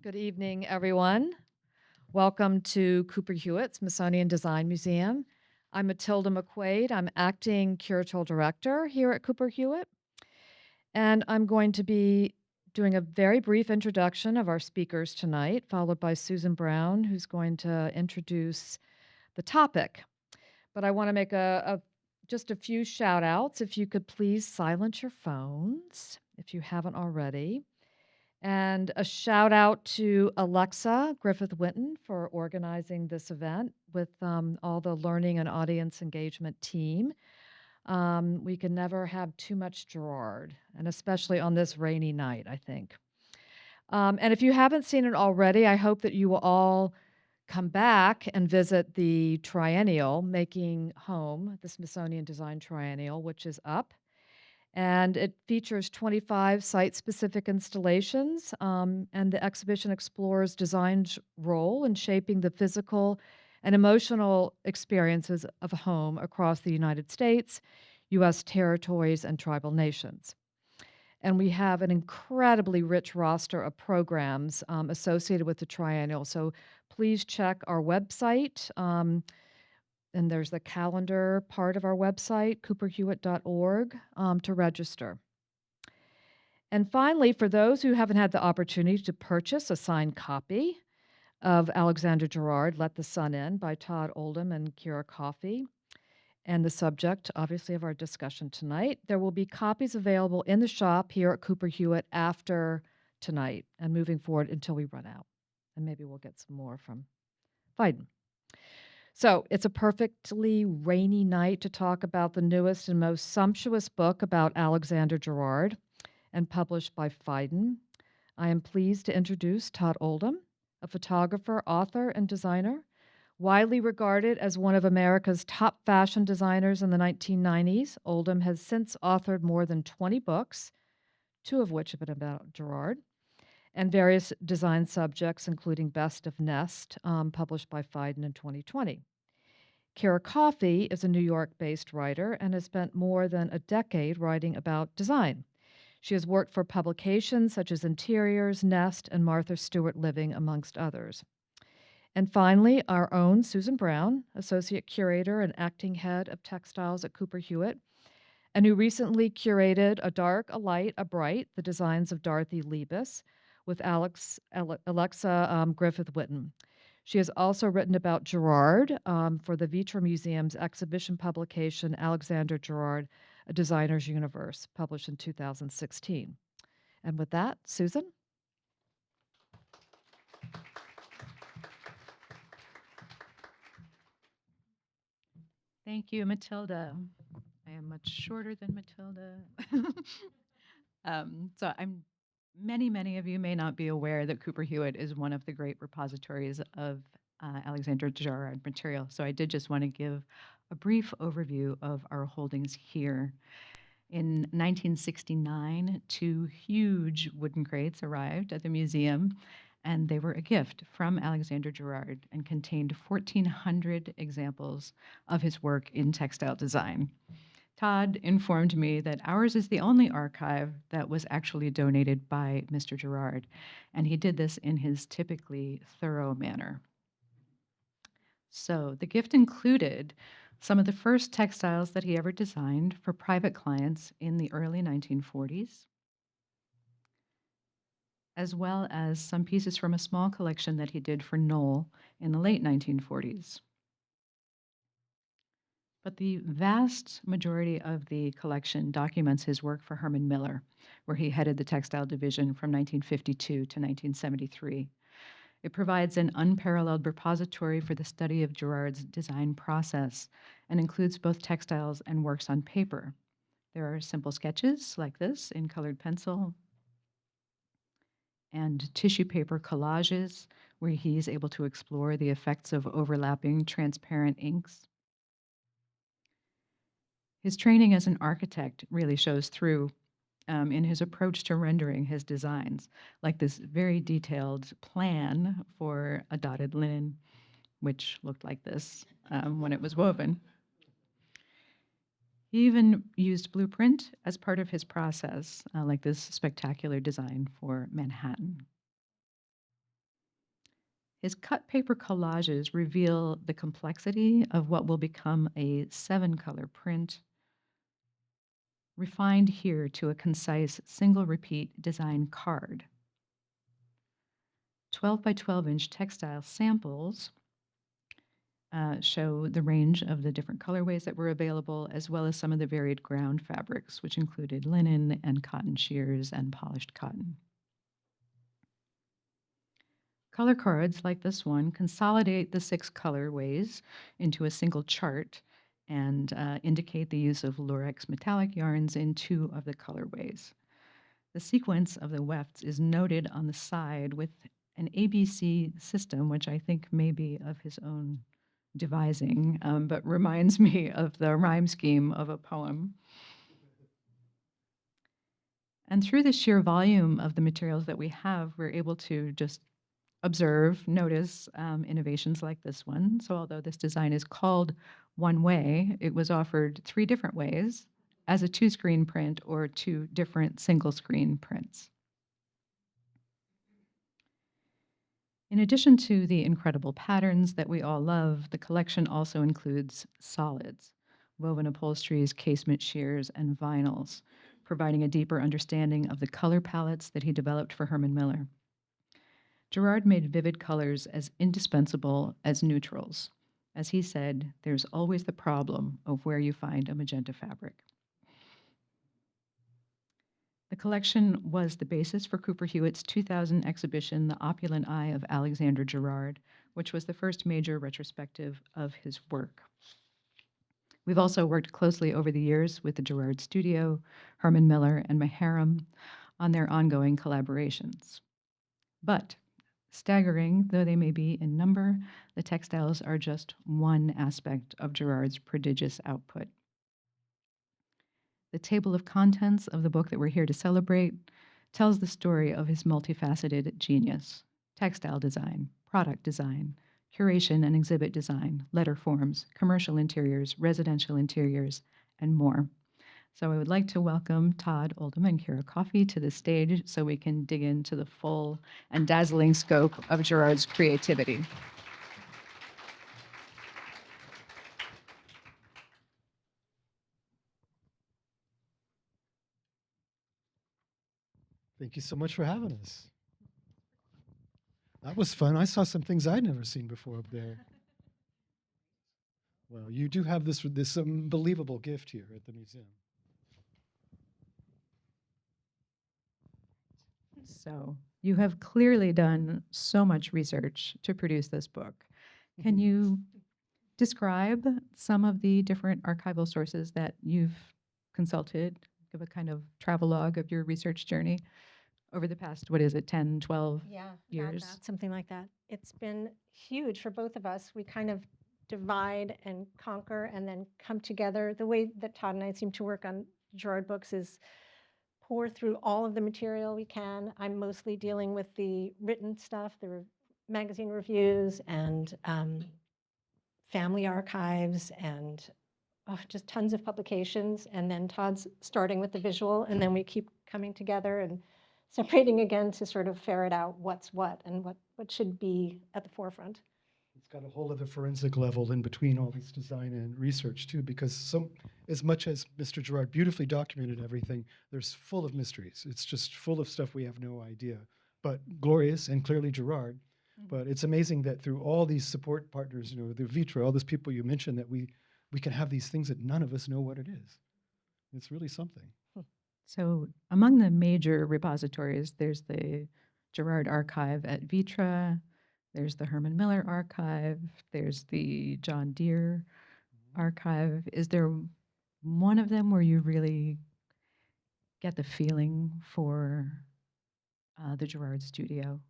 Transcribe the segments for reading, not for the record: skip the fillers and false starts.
Good evening, everyone. Welcome to Cooper Hewitt Smithsonian Design Museum. I'm Matilda McQuaid. I'm acting curatorial director here at Cooper Hewitt, and I'm going to be doing a very brief introduction of our speakers tonight, followed by Susan Brown, who's going to introduce the topic. But I want to make just a few shout outs. If you could please silence your phones if you haven't already. And a shout out to Alexa Griffith Winton for organizing this event with all the learning and audience engagement team. We can never have too much Gerard, and especially on this rainy night, I think. And if you haven't seen it already, I hope that you will all come back and visit the Triennial Making Home, the Smithsonian Design Triennial, which is up, and it features 25 site-specific installations, and the exhibition explores design's role in shaping the physical and emotional experiences of a home across the United States, U.S. territories, and tribal nations. And we have an incredibly rich roster of programs associated with the Triennial. So please check our website. And there's the calendar part of our website, cooperhewitt.org, to register. And finally, for those who haven't had the opportunity to purchase a signed copy of Alexander Gerard, Let the Sun In by Todd Oldham and Kira Coffey, and the subject, obviously, of our discussion tonight, there will be copies available in the shop here at Cooper Hewitt after tonight and moving forward until we run out. And maybe we'll get some more from Biden. So it's a perfectly rainy night to talk about the newest and most sumptuous book about Alexander Gerard and published by Phaidon. I am pleased to introduce Todd Oldham, a photographer, author, and designer, widely regarded as one of America's top fashion designers in the 1990s. Oldham has since authored more than 20 books, two of which have been about Gerard, and various design subjects, including Best of Nest, published by Phaidon in 2020. Kara Coffey is a New York based writer and has spent more than a decade writing about design. She has worked for publications such as Interiors, Nest, and Martha Stewart Living, amongst others. And finally, our own Susan Brown, Associate Curator and Acting Head of Textiles at Cooper Hewitt, and who recently curated A Dark, a Light, a Bright, the designs of Dorothy Liebes, with Alexa Griffith Winton. She has also written about Gerard for the Vitra Museum's exhibition publication, Alexander Gerard, A Designer's Universe, published in 2016. And with that, Susan? Thank you, Matilda. I am much shorter than Matilda. So many of you may not be aware that Cooper Hewitt is one of the great repositories of Alexander Gerard material. So I did just want to give a brief overview of our holdings here. In 1969, two huge wooden crates arrived at the museum, and they were a gift from Alexander Gerard and contained 1,400 examples of his work in textile design. Todd informed me that ours is the only archive that was actually donated by Mr. Gerard, and he did this in his typically thorough manner. So the gift included some of the first textiles that he ever designed for private clients in the early 1940s, as well as some pieces from a small collection that he did for Knoll in the late 1940s. But the vast majority of the collection documents his work for Herman Miller, where he headed the textile division from 1952 to 1973. It provides an unparalleled repository for the study of Gerard's design process and includes both textiles and works on paper. There are simple sketches like this in colored pencil and tissue paper collages where he is able to explore the effects of overlapping transparent inks. His training as an architect really shows through in his approach to rendering his designs, like this very detailed plan for a dotted linen, which looked like this when it was woven. He even used blueprint as part of his process, like this spectacular design for Manhattan. His cut paper collages reveal the complexity of what will become a 7-color print, refined here to a concise single repeat design card. 12 by 12-inch textile samples show the range of the different colorways that were available, as well as some of the varied ground fabrics, which included linen and cotton shears and polished cotton. Color cards like this one consolidate the 6 colorways into a single chart and indicate the use of Lurex metallic yarns in 2 of the colorways. The sequence of the wefts is noted on the side with an ABC system, which I think may be of his own devising, but reminds me of the rhyme scheme of a poem. And through the sheer volume of the materials that we have, we're able to just observe, notice innovations like this one. So although this design is called One Way, it was offered 3 different ways as a 2-screen print or 2 different single-screen prints. In addition to the incredible patterns that we all love, the collection also includes solids, woven upholsteries, casement shears, and vinyls, providing a deeper understanding of the color palettes that he developed for Herman Miller. Gerard made vivid colors as indispensable as neutrals. As he said, there's always the problem of where you find a magenta fabric. The collection was the basis for Cooper Hewitt's 2000 exhibition, The Opulent Eye of Alexander Gerard, which was the first major retrospective of his work. We've also worked closely over the years with the Gerard Studio, Herman Miller, and Maharam on their ongoing collaborations. But staggering though they may be in number, the textiles are just one aspect of Gerard's prodigious output. The table of contents of the book that we're here to celebrate tells the story of his multifaceted genius: textile design, product design, curation and exhibit design, letter forms, commercial interiors, residential interiors, and more. So I would like to welcome Todd Oldham and Kira Coffey to the stage so we can dig into the full and dazzling scope of Gerard's creativity. Thank you so much for having us. That was fun. I saw some things I'd never seen before up there. Well, you do have this unbelievable gift here at the museum. So you have clearly done so much research to produce this book. Can you describe some of the different archival sources that you've consulted? Give a kind of travelogue of your research journey over the past, 10, 12 Yeah, years? something like that. It's been huge for both of us. We kind of divide and conquer and then come together. The way that Todd and I seem to work on Gerard books is pour through all of the material we can. I'm mostly dealing with the written stuff, the magazine reviews and family archives and just tons of publications. And then Todd's starting with the visual, and then we keep coming together and separating again to sort of ferret out what's what and what should be at the forefront. It's got a whole other forensic level in between all this design and research too, because as much as Mr. Gerard beautifully documented everything, there's full of mysteries. It's just full of stuff we have no idea, but glorious and clearly Gerard. But it's amazing that through all these support partners, the Vitra, all those people you mentioned, that we can have these things that none of us know what it is. It's really something. So among the major repositories, there's the Gerard Archive at Vitra, there's the Herman Miller Archive, there's the John Deere Archive. Is there one of them where you really get the feeling for the Gerard Studio?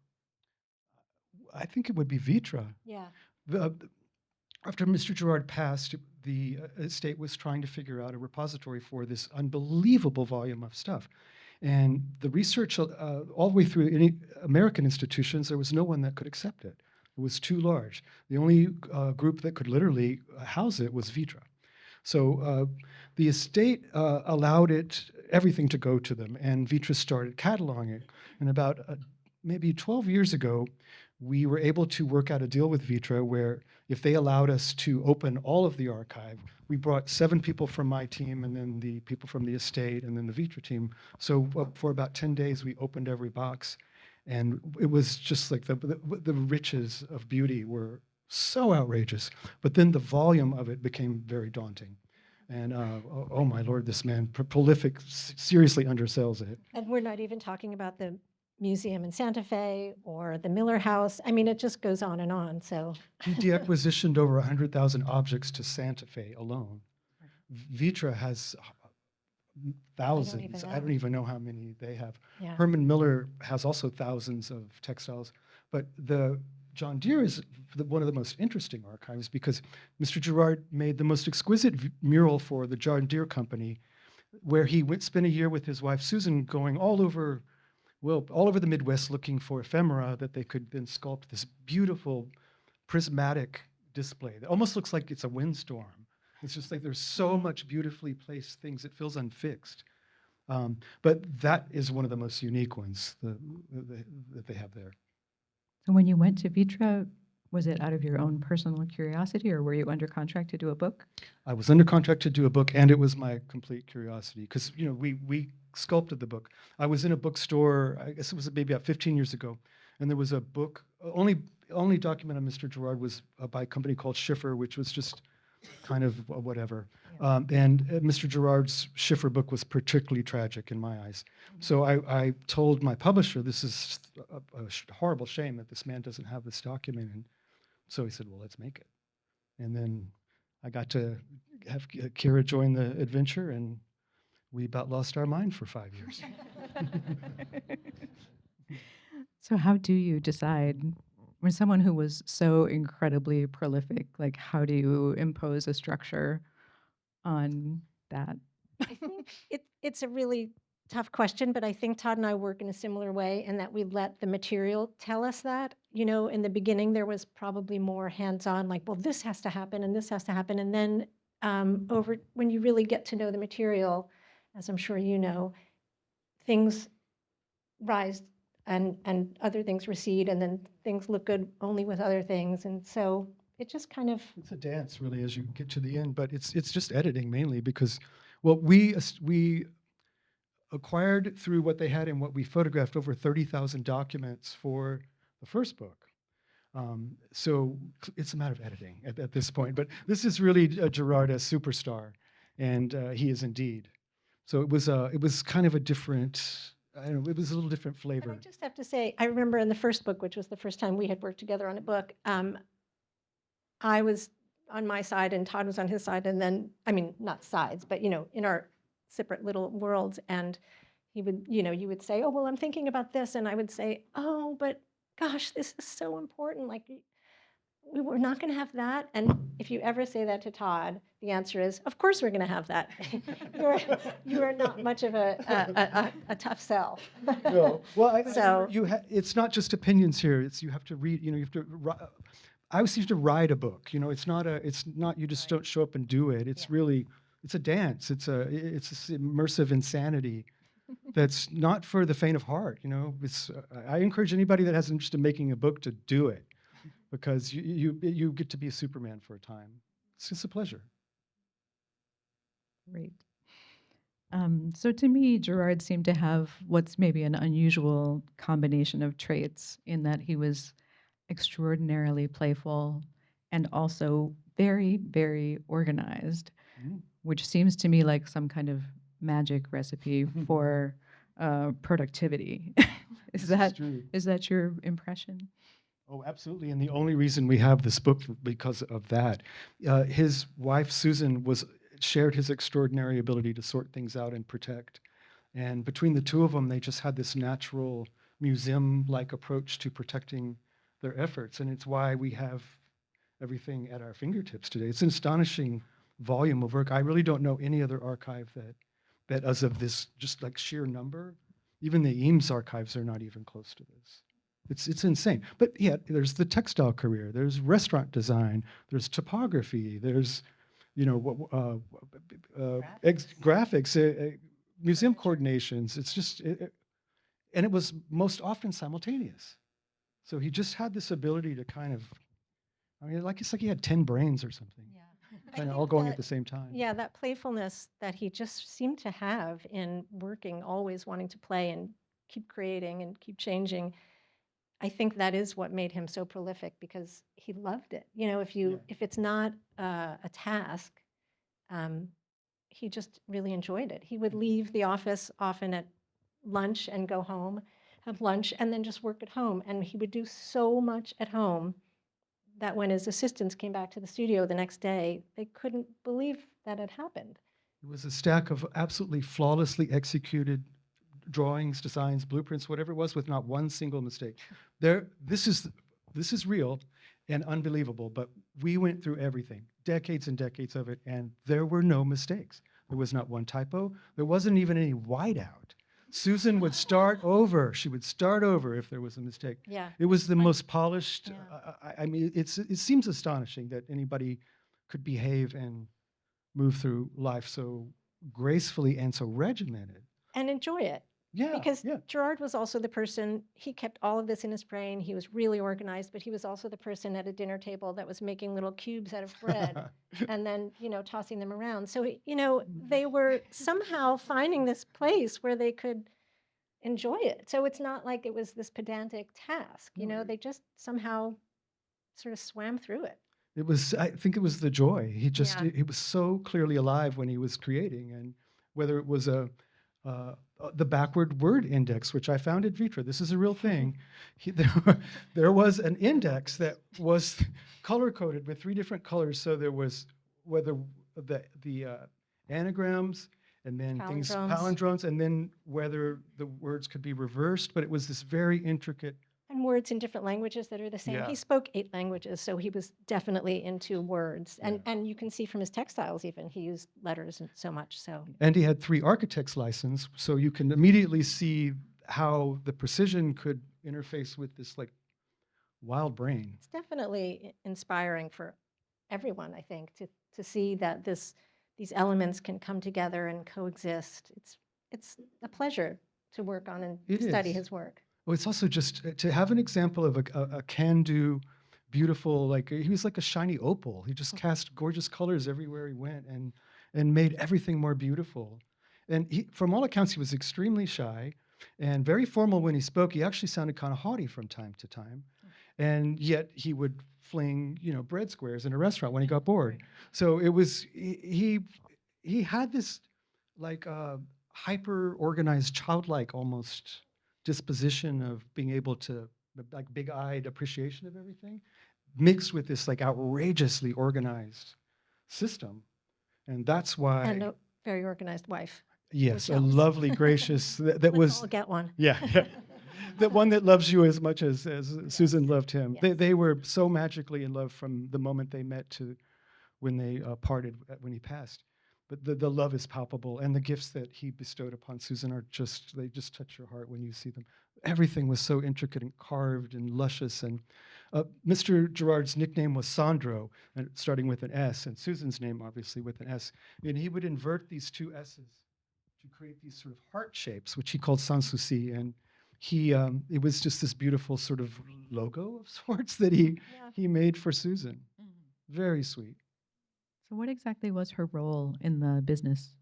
I think it would be Vitra. Yeah. After Mr. Gerard passed, the estate was trying to figure out a repository for this unbelievable volume of stuff. And the research all the way through any American institutions, there was no one that could accept it. It was too large. The only group that could literally house it was Vitra. So the estate allowed everything to go to them, and Vitra started cataloging it. And about maybe 12 years ago, we were able to work out a deal with Vitra where if they allowed us to open all of the archive, we brought 7 people from my team and then the people from the estate and then the Vitra team. So for about 10 days, we opened every box. And it was just like the riches of beauty were so outrageous. But then the volume of it became very daunting. And oh my Lord, this man, prolific, seriously undersells it. And we're not even talking about the museum in Santa Fe or the Miller House. I mean, it just goes on and on. So He deacquisitioned over 100,000 objects to Santa Fe alone. Vitra has thousands. even I know. don't even know how many they have. yeah. Herman Miller has also thousands of textiles. But the John Deere is one of the most interesting archives because Mr. Gerard made the most exquisite mural for the John Deere Company, where he spent a year with his wife Susan going all over the Midwest looking for ephemera that they could then sculpt this beautiful prismatic display that almost looks like it's a windstorm. It's just like there's so much beautifully placed things, it feels unfixed. But that is one of the most unique ones that they have there. So when you went to Vitra, was it out of your own personal curiosity, or were you under contract to do a book? I was under contract to do a book, and it was my complete curiosity because we sculpted the book. I was in a bookstore, I guess it was maybe about 15 years ago, and there was a book. Only document on Mr. Gerard was by a company called Schiffer, which was just kind of whatever. And Mr. Gerard's Schiffer book was particularly tragic in my eyes. So I told my publisher, this is a horrible shame that this man doesn't have this document. And so he said, well, let's make it. And then I got to have Kira join the adventure, and we about lost our mind for 5 years. So how do you decide, when someone who was so incredibly prolific, like how do you impose a structure on that? I think it's a really tough question, but I think Todd and I work in a similar way in that we let the material tell us that. In the beginning, there was probably more hands-on, like, well, this has to happen and this has to happen. And then when you really get to know the material, as I'm sure you know, things rise and other things recede, and then things look good only with other things. And so it just kind of, It's a dance, really, as you get to the end, but it's just editing mainly because, well, we acquired through what they had and what we photographed over 30,000 documents for the first book. So it's a matter of editing at this point. But this is really Gerard as superstar, and he is indeed. So it was kind of a different. I don't know, it was a little different but flavor. I just have to say, I remember in the first book, which was the first time we had worked together on a book, I was on my side and Todd was on his side, and then, I mean, not sides, but, in our separate little worlds. And he would, you would say, oh, well, I'm thinking about this. And I would say, oh, but gosh, this is so important. Like, we're not going to have that. And if you ever say that to Todd, the answer is, of course we're going to have that. You are not much of a tough sell. No, well, So- it's not just opinions here. You have to read. You have to. I always used to write a book. It's not. You just don't show up and do it. It's really. It's a dance. It's this immersive insanity that's not for the faint of heart. I encourage anybody that has an interest in making a book to do it, because you get to be a Superman for a time. It's just a pleasure. Great. So to me, Gerard seemed to have what's maybe an unusual combination of traits in that he was extraordinarily playful and also very, very organized, Mm. which seems to me like some kind of magic recipe for productivity. This Is that true. is that your impression? Oh, absolutely. And the only reason we have this book because of that. His wife, Susan, shared his extraordinary ability to sort things out and protect. And between the two of them, they just had this natural museum-like approach to protecting their efforts. And it's why we have everything at our fingertips today. It's an astonishing volume of work. I really don't know any other archive that as of this just like sheer number, even the Eames archives are not even close to this. It's insane. But yet there's the textile career, there's restaurant design, there's topography, there's graphics, museum coordinations. It's just, and it was most often simultaneous. So he just had this ability to kind of, I mean, like it's like he had 10 brains or something, I kind of think all going at that- the same time. Yeah, that playfulness that he just seemed to have in working, always wanting to play and keep creating and keep changing. I think that is what made him so prolific because he loved it. You know, Yeah. if it's not a task, um, he just really enjoyed it. He would leave the office often at lunch and go home, have lunch, and then just work at home. And he would do so much at home that when his assistants came back to the studio the next day, they couldn't believe that had happened. It was a stack of absolutely flawlessly executed drawings, designs, blueprints, whatever it was, with not one single mistake. This is real and unbelievable, but we went through everything, decades and decades of it, and there were no mistakes. There was not one typo. There wasn't even any whiteout. Susan would start over. She would start over if there was a mistake. Yeah. It was the most polished. Yeah. I mean, it seems astonishing that anybody could behave and move through life so gracefully and so regimented. And enjoy it. Yeah, Because yeah. Gerard was also the person, he kept all of this in his brain. He was really organized, but he was also the person at a dinner table that was making little cubes out of bread and then, tossing them around. So, they were somehow finding this place where they could enjoy it. So it's not like it was this pedantic task, No, they just somehow sort of swam through it. It was, I think it was the joy. He just, Yeah. he was so clearly alive when he was creating. And whether it was the backward word index, which I found at Vitra, this is a real thing. There was an index that was color coded with 3 different colors. So there was whether the anagrams and then things, Palindromes. palindromes, and then whether the words could be reversed. But it was this very intricate. And words in different languages that are the same. Yeah. He spoke 8 languages, so he was definitely into words. And Yeah. and you can see from his textiles even, he used letters and so much. So And he had 3 architect's license, so you can immediately see how the precision could interface with this like wild brain. it's definitely inspiring for everyone, I think, to see that these elements can come together and coexist. It's a pleasure to work on and It study is. his work. Well, it's also just to have an example of a can-do, beautiful, like he was like a shiny opal. He just cast gorgeous colors everywhere he went and made everything more beautiful. And from all accounts, he was extremely shy and very formal when he spoke. He actually sounded kind of haughty from time to time. And yet he would fling, bread squares in a restaurant when he got bored. So it was, he had this like hyper organized, childlike almost disposition of being able to, like big-eyed appreciation of everything, mixed with this like outrageously organized system. And that's why, And a very organized wife. yes, a yourselves. lovely, gracious, that Let's was, all get one. yeah, yeah. The one that loves you as much as Susan loved him. Yes. They were so magically in love from the moment they met to when they parted, when he passed. But the love is palpable, and the gifts that he bestowed upon Susan are they just touch your heart when you see them. Everything was so intricate and carved and luscious. And Mr. Gerard's nickname was Sandro, and starting with an S, and Susan's name obviously with an S. And he would invert these 2 S's to create these sort of heart shapes, which he called sans souci. And it was just this beautiful sort of logo of sorts that Yeah. he made for Susan. Very sweet. So what exactly was her role in the business?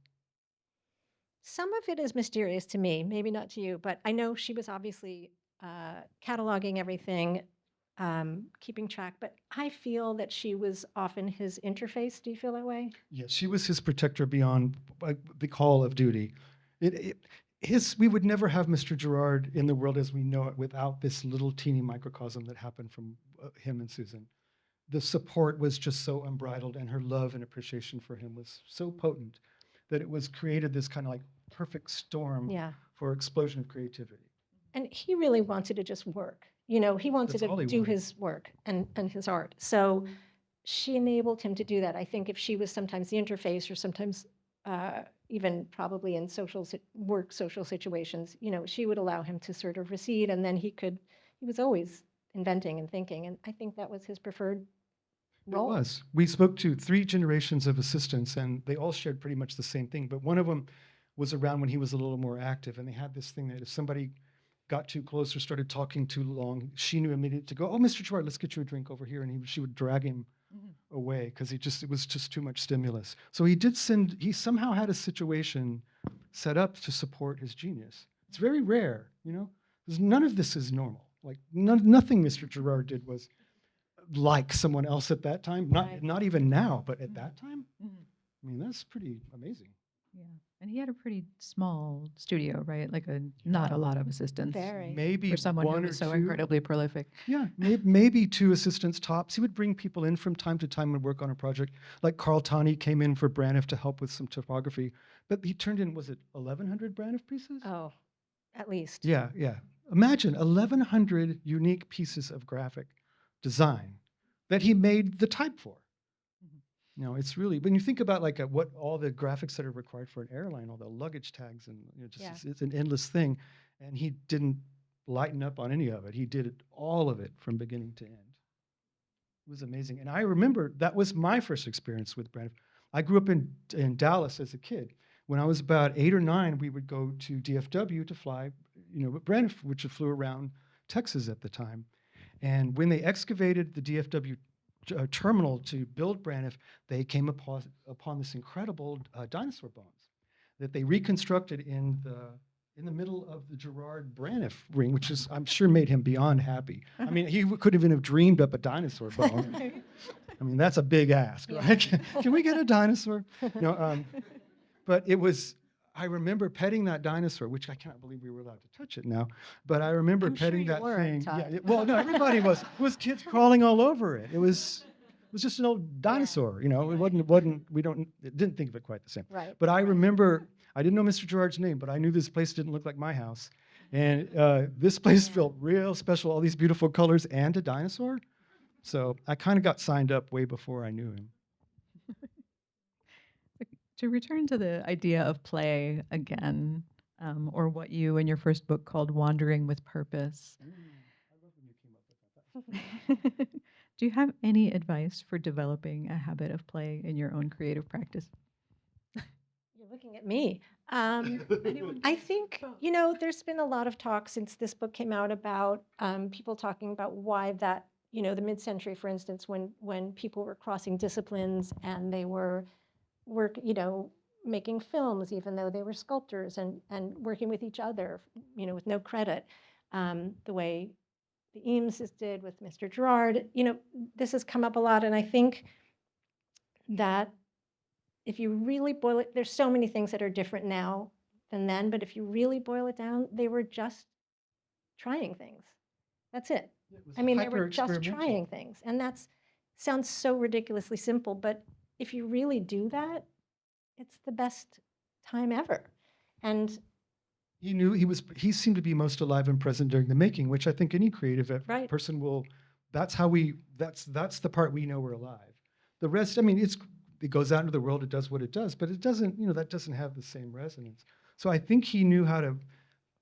Some of it is mysterious to me, maybe not to you, but I know she was obviously cataloging everything, keeping track, but I feel that she was often his interface. Do you feel that way? Yes, she was his protector beyond the call of duty. We would never have Mr. Gerard in the world as we know it without this little teeny microcosm that happened from him and Susan. The support was just so unbridled, and her love and appreciation for him was so potent that it was created this kind of like perfect storm Yeah. for explosion of creativity. And he really wanted to just work. He wanted That's all to he do wanted. his work and his art. So she enabled him to do that. I think if she was sometimes the interface or sometimes even probably in social situations, she would allow him to sort of recede, and then he was always inventing and thinking. And I think that was his preferred It role. was. We spoke to 3 generations of assistants, and they all shared pretty much the same thing. But one of them was around when he was a little more active, and they had this thing that if somebody got too close or started talking too long, she knew immediately to go, "Oh, Mr. Gerard, let's get you a drink over here," and she would drag him away because it was just too much stimulus. So he somehow had a situation set up to support his genius. It's very rare, you know, because none of this is normal. Like nothing Mr. Gerard did was like someone else at that time. Right. Not even now, but at Mhm. that time, Mhm. I mean, that's pretty amazing. Yeah. And he had a pretty small studio, right? Like not a lot of assistants Very. Maybe for someone who one or was so two. incredibly prolific. Yeah, maybe two assistants tops. He would bring people in from time to time and work on a project. Like Carl Tani came in for Braniff to help with some topography, but he turned in, was it 1,100 Braniff pieces? Oh, at least. Yeah, yeah. Imagine 1,100 unique pieces of graphic design that he made the type for. Mhm. You know, it's really, when you think about like what all the graphics that are required for an airline, all the luggage tags and, you know, just Yeah. it's an endless thing. And he didn't lighten up on any of it. He did all of it from beginning to end. It was amazing. And I remember that was my first experience with Braniff. I grew up in Dallas as a kid. When I was about 8 or 9, we would go to DFW to fly, you know, with Braniff, which flew around Texas at the time. And when they excavated the DFW terminal to build Braniff, they came upon this incredible dinosaur bones that they reconstructed in the middle of the Gerard Braniff ring, which is, I'm sure, made him beyond happy. I mean, he couldn't even have dreamed up a dinosaur bone. I mean, that's a big ask, Yeah. right? Can we get a dinosaur? No, but it was, I remember petting that dinosaur, which I cannot believe we were allowed to touch it now. But I remember I'm sure petting you that were, thing. Todd. Well, no, everybody was. It was kids crawling all over it. It was just an old dinosaur, you know. It didn't think of it quite the same. Right. But I remember, I didn't know Mr. Gerard's name, but I knew this place didn't look like my house. And this place felt real special, all these beautiful colors and a dinosaur. So I kind of got signed up way before I knew him. To return to the idea of play again, or what you in your first book called Wandering with Purpose, do you have any advice for developing a habit of play in your own creative practice? You're looking at me. I think, you know, there's been a lot of talk since this book came out about people talking about why that, you know, the mid-century, for instance, when people were crossing disciplines and they were you know, making films, even though they were sculptors and working with each other, you know, with no credit, the way the Eameses did with Mr. Gerard. You know, this has come up a lot, and I think that if you really boil it, there's so many things that are different now than then, but if you really boil it down, they were just trying things. That's it. I mean, they were just trying things. And that's sounds so ridiculously simple, but if you really do that, it's the best time ever. And He knew he seemed to be most alive and present during the making, which I think any creative Right. person will, that's the part we know we're alive. The rest, I mean, it goes out into the world, it does what it does, but it doesn't, you know, that doesn't have the same resonance. So I think he knew how to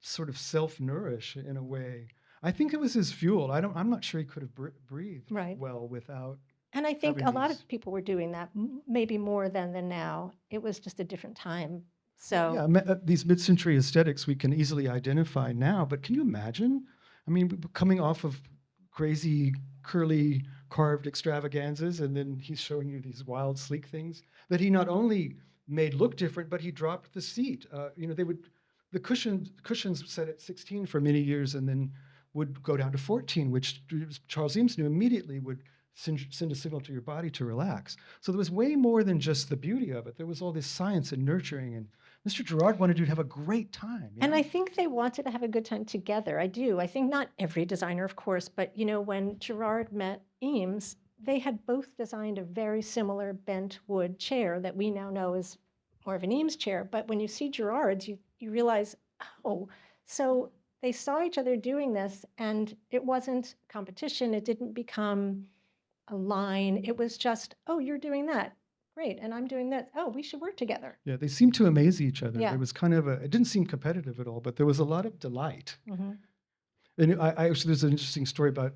sort of self-nourish in a way. I think it was his fuel. I'm not sure he could have breathed Right. well without. and I think a having lot these- of people were doing that, maybe more than now. It was just a different time. So Yeah, these mid-century aesthetics we can easily identify now, but can you imagine? I mean, coming off of crazy, curly, carved extravaganzas, and then he's showing you these wild, sleek things that he not only made look different, but he dropped the seat. You know, the cushions set at 16 for many years, and then would go down to 14, which Charles Eames knew immediately would send a signal to your body to relax. So there was way more than just the beauty of it. There was all this science and nurturing, and Mr. Gerard wanted you to have a great time. you And know? I think they wanted to have a good time together. I do. I think not every designer, of course, but you know, when Gerard met Eames, they had both designed a very similar bent wood chair that we now know is more of an Eames chair. But when you see Gerard's, you realize, oh, so they saw each other doing this, and it wasn't competition. It didn't become a line. It was just, oh, you're doing that. Great. And I'm doing that. Oh, we should work together. Yeah, they seemed to amaze each other. Yeah. There was kind of it didn't seem competitive at all, but there was a lot of delight. Mhm. And actually, there's an interesting story about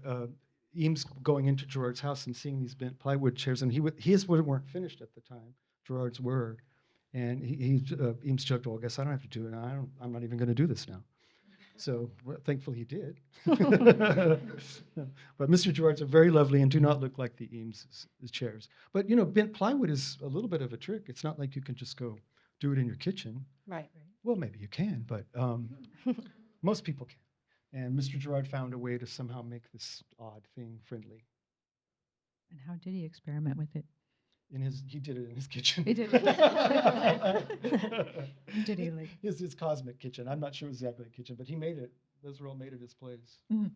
Eames going into Gerard's house and seeing these bent plywood chairs, and his weren't finished at the time. Gerard's were, and Eames joked, "Well, I guess I don't have to do it. I'm not even going to do this now." So thankfully he did. But Mr. Gerards are very lovely and do not look like the Eames chairs. But bent plywood is a little bit of a trick. It's not like you can just go do it in your kitchen. Right. Well, maybe you can, but most people can. And Mr. Gerard found a way to somehow make this odd thing friendly. And how did he experiment with it? He did it in his kitchen. He did. Did he, like- his cosmic kitchen? I'm not sure exactly the kitchen, but he made it. Those were all made at his place. Mhm.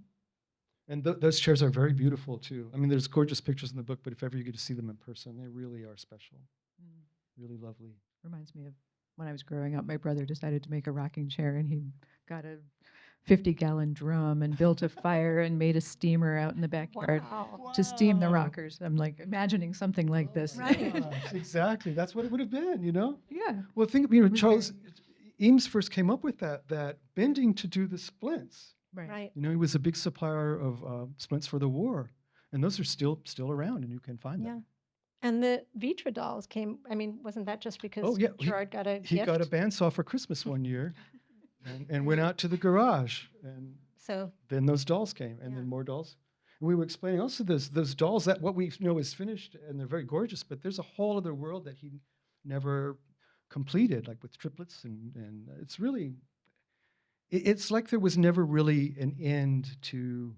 And those chairs are very beautiful too. I mean, there's gorgeous pictures in the book, but if ever you get to see them in person, they really are special. Mm. Really lovely. Reminds me of when I was growing up, my brother decided to make a rocking chair, and he got a 50-gallon drum and built a fire and made a steamer out in the backyard Wow. to steam the Wow. rockers. I'm like imagining something like this. Right. Gosh, exactly. That's what it would have been, Yeah. Well, Really? Charles Eames first came up with that bending to do the splints. Right. He was a big supplier of splints for the war, and those are still around, and you can find Yeah. them. And the Vitra dolls came, I mean, wasn't that just because Oh, yeah, Gerard got a He gift? got a bandsaw for Christmas one year, and went out to the garage, and So, then those dolls came, and Yeah. then more dolls. And we were explaining also those dolls, that what we know is finished, and they're very gorgeous, but there's a whole other world that he never completed, like with triplets, and it's really, it's like there was never really an end to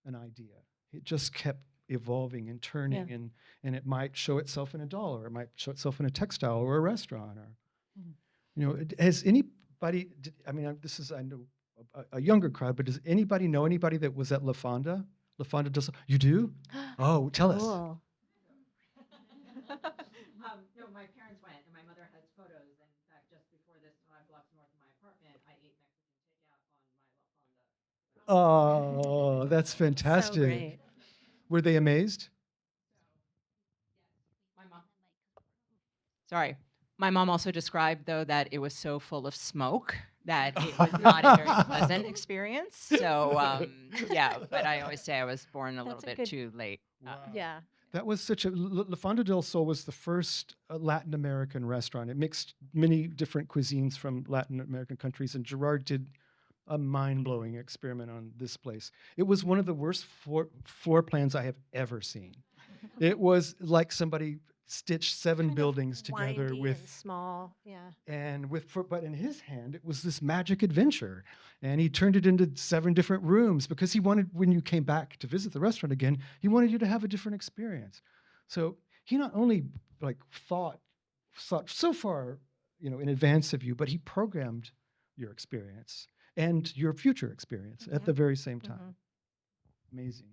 an idea. It just kept evolving and turning, and it might show itself in a doll, or it might show itself in a textile or a restaurant, or has anybody? I mean, this is, I know, a younger crowd, but does anybody know anybody that was at La Fonda? La Fonda does. You do? Oh, tell us. cool. No, my parents went, and my mother has photos. And in fact, just before this, 5 blocks north of my apartment, I ate Mexican takeout on my La Fonda. Oh, that's fantastic. So great. Were they amazed? My mom. Sorry. My mom also described, though, that it was so full of smoke that it was not a very pleasant experience. So, yeah, but I always say I was born a little That's a bit good- too late. Wow. Yeah. That was such a La Fonda del Sol was the first Latin American restaurant. It mixed many different cuisines from Latin American countries, and Gerard did a mind-blowing experiment on this place. It was one of the worst floor plans I have ever seen. It was like somebody stitched seven Kind of buildings together windy with and small. Yeah. but in his hand it was this magic adventure, and he turned it into 7 different rooms because he wanted, when you came back to visit the restaurant again, he wanted you to have a different experience. So he not only like thought so far in advance of you, but he programmed your experience and your future experience at Yeah. the very same time. Mhm. Amazing.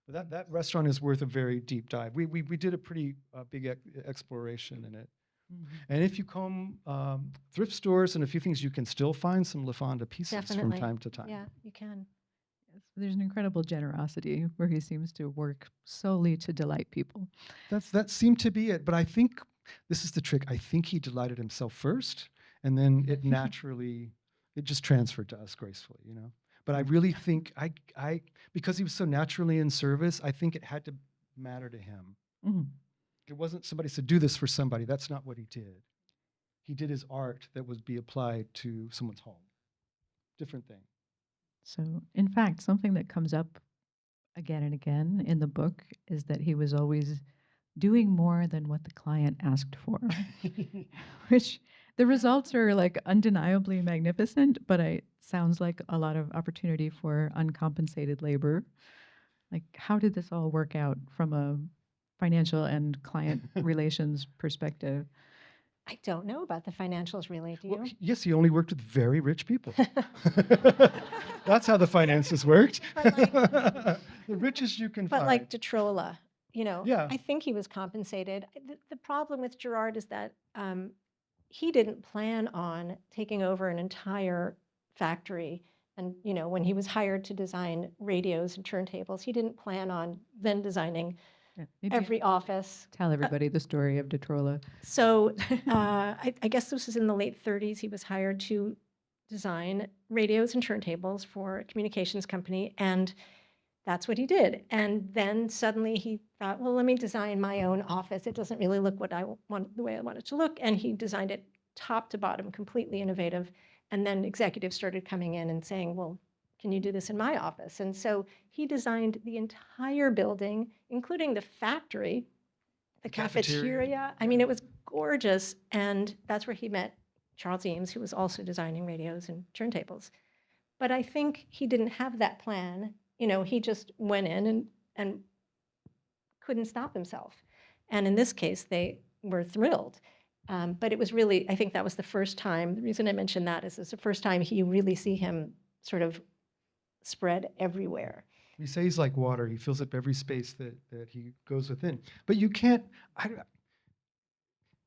But that restaurant is worth a very deep dive. We did a pretty big exploration in it. Mhm. And if you comb thrift stores and a few things, you can still find some La Fonda pieces Definitely. from time to time. Yeah, you can. Yes, there's an incredible generosity where he seems to work solely to delight people. That seemed to be it. But I think this is the trick. I think he delighted himself first, and then it naturally, it just transferred to us gracefully. But I really think I because he was so naturally in service, I think it had to matter to him. Mhm. It wasn't somebody said, do this for somebody. That's not what he did. He did his art that would be applied to someone's home. Different thing. So, in fact, something that comes up again and again in the book is that he was always doing more than what the client asked for, which the results are like undeniably magnificent, but it sounds like a lot of opportunity for uncompensated labor. Like, how did this all work out from a financial and client relations perspective? I don't know about the financials really, do Well, you? yes, he only worked with very rich people. That's how the finances worked. But The richest you can But find. like Detrola, Yeah. I think he was compensated. The problem with Gerard is that he didn't plan on taking over an entire factory. And, when he was hired to design radios and turntables, he didn't plan on then designing Yeah, maybe every office. tell everybody the story of Detrola. So I guess this was in the late 30s. He was hired to design radios and turntables for a communications company, and that's what he did. And then suddenly he thought, well, let me design my own office. It doesn't really look what I want, the way I want it to look. And he designed it top to bottom, completely innovative. And then executives started coming in and saying, well, can you do this in my office? And so he designed the entire building, including the factory, the cafeteria. I mean, it was gorgeous. And that's where he met Charles Eames, who was also designing radios and turntables. But I think he didn't have that plan. You know, he just went in and couldn't stop himself. And in this case, they were thrilled. But it was really, I think that was the first time, the reason I mentioned that is it's the first time you really see him sort of spread everywhere. You say he's like water. He fills up every space that he goes within. But you can't,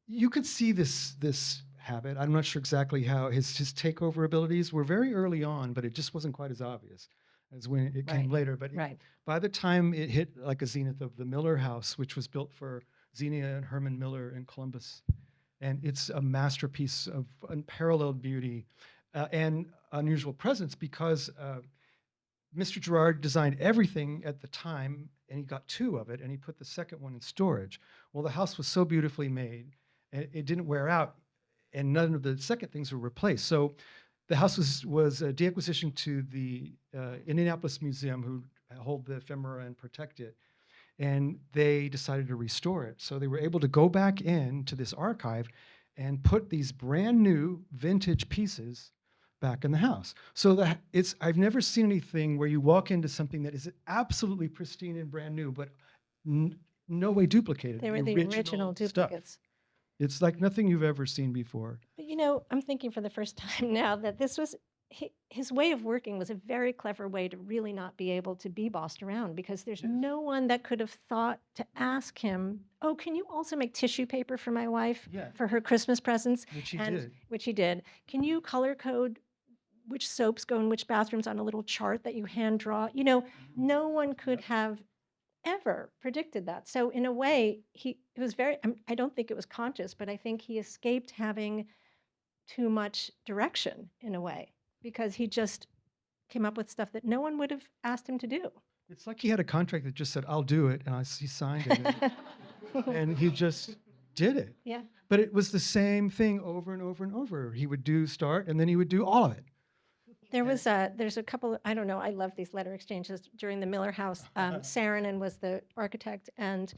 you could see this habit. I'm not sure exactly how his takeover abilities were very early on, but it just wasn't quite as obvious as when it came Right. later. But Right. by the time it hit like a zenith of the Miller House, which was built for Xenia and Herman Miller in Columbus, and it's a masterpiece of unparalleled beauty and unusual presence because Mr. Gerard designed everything at the time, and he got 2 of it, and he put the second one in storage. Well, the house was so beautifully made, and it didn't wear out, and none of the second things were replaced. So the house was deacquisitioned to the Indianapolis Museum, who hold the ephemera and protect it, and they decided to restore it. So they were able to go back into this archive and put these brand new vintage pieces back in the house. So that I've never seen anything where you walk into something that is absolutely pristine and brand new, but no way duplicated. They were the original stuff. duplicates. It's like nothing you've ever seen before. But you know, I'm thinking for the first time now that this was his way of working was a very clever way to really not be able to be bossed around because there's Yes. no one that could have thought to ask him, oh, can you also make tissue paper for my wife Yeah, for her Christmas presents? which he And did. which he did. Can you color code which soaps go in which bathrooms on a little chart that you hand draw? You know, no one could have ever predicted that. So in a way, it was very, I don't think it was conscious, but I think he escaped having too much direction in a way because he just came up with stuff that no one would have asked him to do. It's like he had a contract that just said, "I'll do it," and he signed it, and he just did it. Yeah. But it was the same thing over and over and over. He would start, and then he would do all of it. There's a couple, I don't know, I love these letter exchanges during the Miller House. Saarinen was the architect. And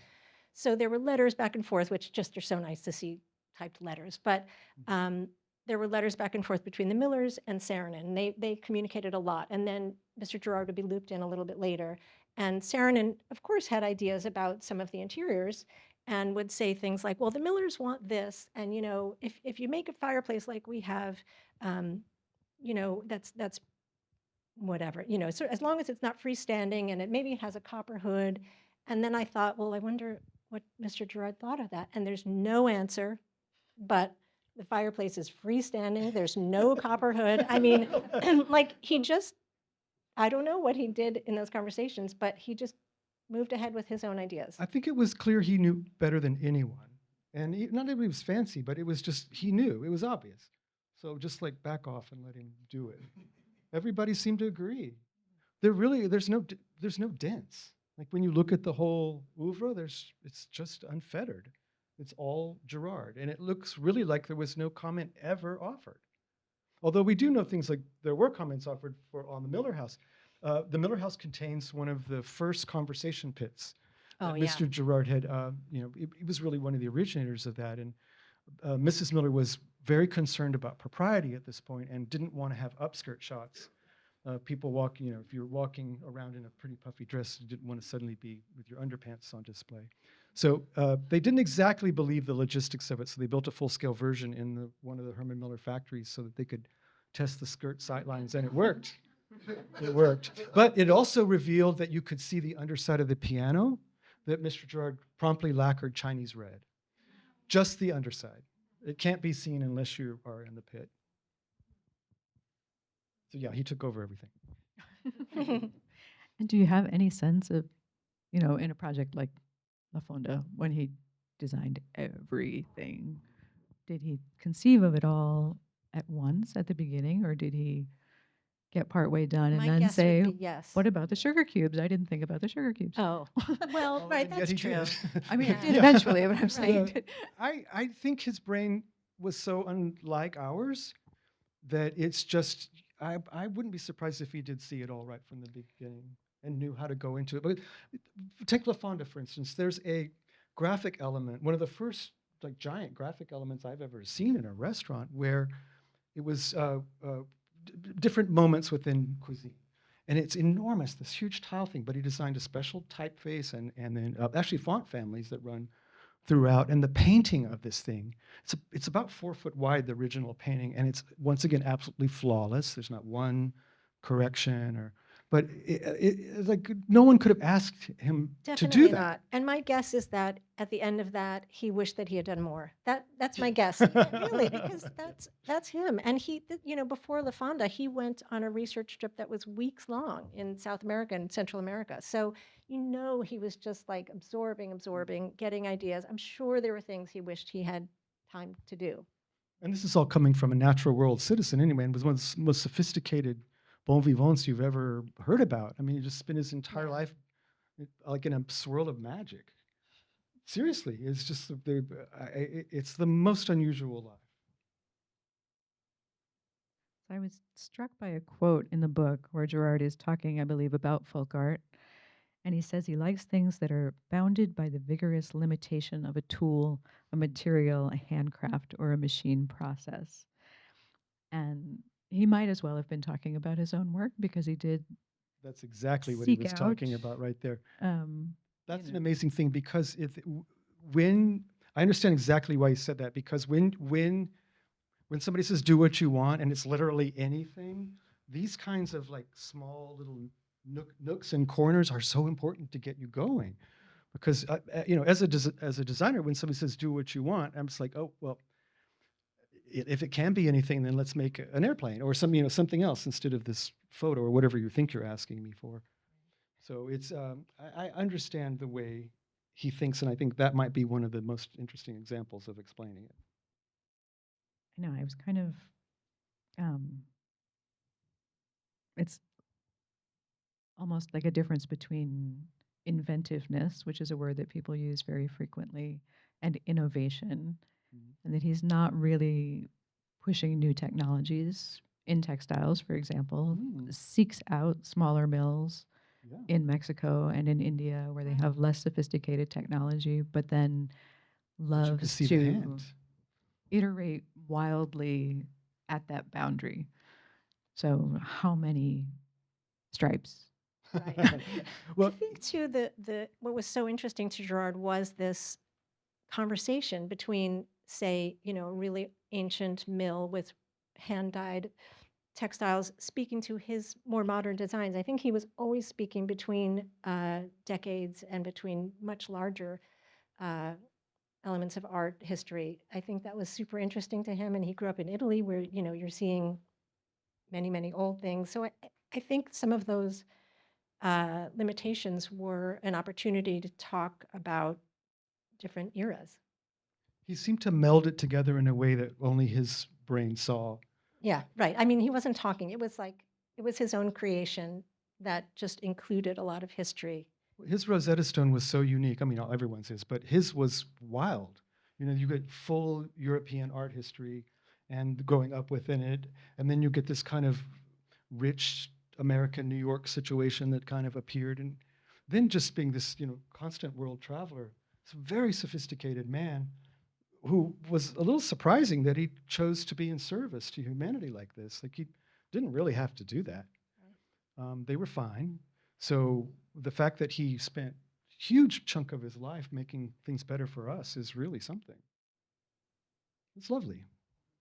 so there were letters back and forth, which just are so nice to see typed letters. But there were letters back and forth between the Millers and Saarinen. They communicated a lot. And then Mr. Gerard would be looped in a little bit later. And Saarinen, of course, had ideas about some of the interiors and would say things like, well, the Millers want this. And, you know, if you make a fireplace like we have, you know, that's whatever, you know, so as long as it's not freestanding and maybe it has a copper hood. And then I thought, well, I wonder what Mr. Gerard thought of that. And there's no answer, but the fireplace is freestanding. There's no copper hood. I mean, like I don't know what he did in those conversations, but he just moved ahead with his own ideas. I think it was clear he knew better than anyone. And not that he was fancy, but it was just, he knew, it was obvious. So just like back off and let him do it. Everybody seemed to agree. There's no dents. Like when you look at the whole oeuvre, it's just unfettered. It's all Gerard. And it looks really like there was no comment ever offered. Although we do know things like there were comments offered on the Miller House. The Miller House contains one of the first conversation pits Oh, that yeah. Mr. Gerard had, you know, he was really one of the originators of that. And Mrs. Miller was very concerned about propriety at this point and didn't want to have upskirt shots. People walking, you know, if you're walking around in a pretty puffy dress, you didn't want to suddenly be with your underpants on display. So they didn't exactly believe the logistics of it, so they built a full-scale version in one of the Herman Miller factories so that they could test the skirt sightlines, and it worked. It worked. But it also revealed that you could see the underside of the piano that Mr. Gerard promptly lacquered Chinese red. Just the underside. It can't be seen unless you are in the pit. So yeah, he took over everything. And do you have any sense of, you know, in a project like La Fonda, when he designed everything, did he conceive of it all at once at the beginning, or did he get partway done and My then guess say, would be yes. what about the sugar cubes? I didn't think about the sugar cubes. Oh, well, right, And yet that's he true. did. I mean, it Yeah. did Yeah. eventually, but I'm saying, I think his brain was so unlike ours that it's just, I wouldn't be surprised if he did see it all right from the beginning and knew how to go into it. But take La Fonda, for instance. There's a graphic element, one of the first like giant graphic elements I've ever seen in a restaurant, where it was different moments within cuisine. And it's enormous, this huge tile thing, but he designed a special typeface and then actually font families that run throughout. And the painting of this thing, it's about 4 foot wide, the original painting, and it's once again absolutely flawless. There's not one correction but like no one could have asked him to do Definitely that. not. And my guess is that at the end of that, he wished that he had done more. That's my guess. Yeah, really, because that's him. And before La Fonda, he went on a research trip that was weeks long in South America and Central America. So he was just like absorbing, getting ideas. I'm sure there were things he wished he had time to do. And this is all coming from a natural world citizen anyway, and was one of the most sophisticated bon vivants you've ever heard about. I mean, he just spent his entire Yeah. life like in a swirl of magic. Seriously, it's just it's the most unusual life. I was struck by a quote in the book where Gerard is talking, I believe, about folk art. And he says he likes things that are bounded by the vigorous limitation of a tool, a material, a handcraft, or a machine process. And he might as well have been talking about his own work because he did. That's exactly what he Seek was talking out, about right there. Um, That's you an know, amazing thing because when I understand exactly why he said that, because when somebody says do what you want and it's literally anything, these kinds of like small little nooks and corners are so important to get you going. Because as a designer, when somebody says do what you want, I'm just like, oh well, if it can be anything, then let's make an airplane or something else instead of this photo or whatever you think you're asking me for. So it's I understand the way he thinks, and I think that might be one of the most interesting examples of explaining it. I know I was kind of. It's almost like a difference between inventiveness, which is a word that people use very frequently, and innovation, Mhm. and that he's not really pushing new technologies in textiles, for example, Mm, seeks out smaller mills yeah. in Mexico and in India where they have less sophisticated technology, but then But you can loves see the to hand. iterate wildly at that boundary. So, how many stripes? Right. I Well, think too what was so interesting to Gerard was this conversation between, say, a really ancient mill with hand dyed textiles speaking to his more modern designs. I think he was always speaking between decades and between much larger uh, elements of art history. I think that was super interesting to him. And he grew up in Italy where, you're seeing many old things. So I think some of those limitations were an opportunity to talk about different eras. he seemed to meld it together in a way that only his brain saw. Yeah, right. I mean, he wasn't talking. It was his own creation that just included a lot of history. His Rosetta Stone was so unique. I mean, everyone's is, but his was wild. You get full European art history and growing up within it, and then you get this kind of rich American New York situation that kind of appeared, and then just being this, constant world traveler. It's a very sophisticated man who was a little surprising that he chose to be in service to humanity like this. Like he didn't really have to do that. They were fine. So the fact that he spent huge chunk of his life making things better for us is really something. It's lovely.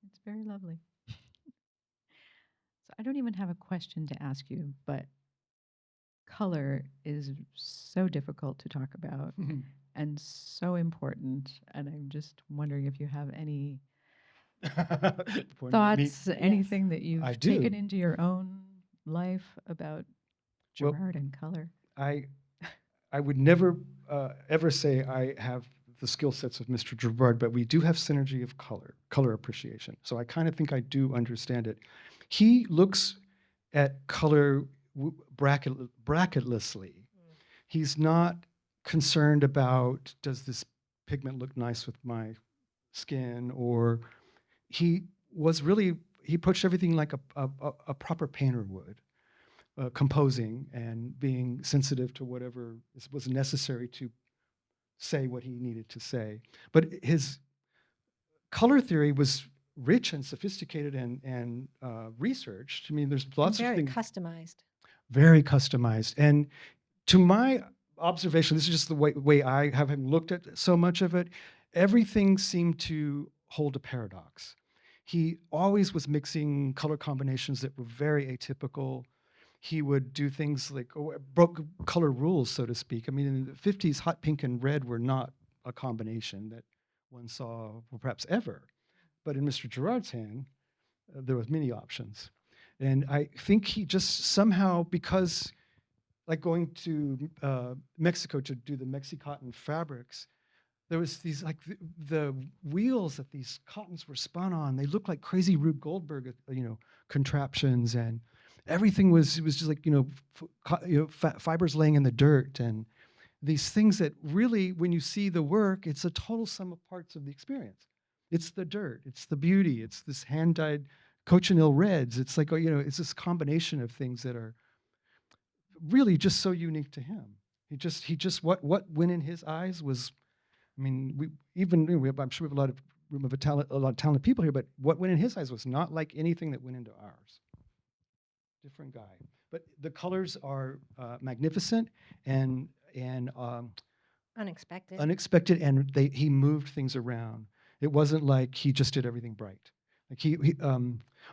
It's very lovely. So I don't even have a question to ask you, but color is so difficult to talk about and so important. And I'm just wondering if you have any Pointing at me. thoughts, anything that I you've do. taken into your own life about Well, Gerard and color. I would never ever say I have the skill sets of Mr. Gerard, but we do have synergy of color appreciation. So I kind of think I do understand it. He looks at color bracketlessly. He's not concerned about, does this pigment look nice with my skin? Or he was really, he approached everything like a proper painter would, composing and being sensitive to whatever was necessary to say what he needed to say. But his color theory was rich and sophisticated and researched. I mean, there's And lots of very things customized. very customized. And to my observation, this is just the way I have looked at so much of it, everything seemed to hold a paradox. He always was mixing color combinations that were very atypical. He would do things like broke color rules, so to speak. I mean, in the 50s, hot pink and red were not a combination that one saw perhaps ever. But in Mr. Gerard's hand, there was many options. And I think he just somehow, because like going to Mexico to do the Mexicotton fabrics, there was these like the wheels that these cottons were spun on. They looked like crazy Rube Goldberg, contraptions, and everything was just like fibers laying in the dirt, and these things that really, when you see the work, it's a total sum of parts of the experience. It's the dirt, it's the beauty, it's this hand dyed cochineal reds. It's like it's this combination of things that are really just so unique to him. He just what went in his eyes was, I mean, I'm sure we have a lot of talented people here, but what went in his eyes was not like anything that went into ours. Different guy, but the colors are magnificent and Unexpected. unexpected, and he moved things around. It wasn't like he just did everything bright. Like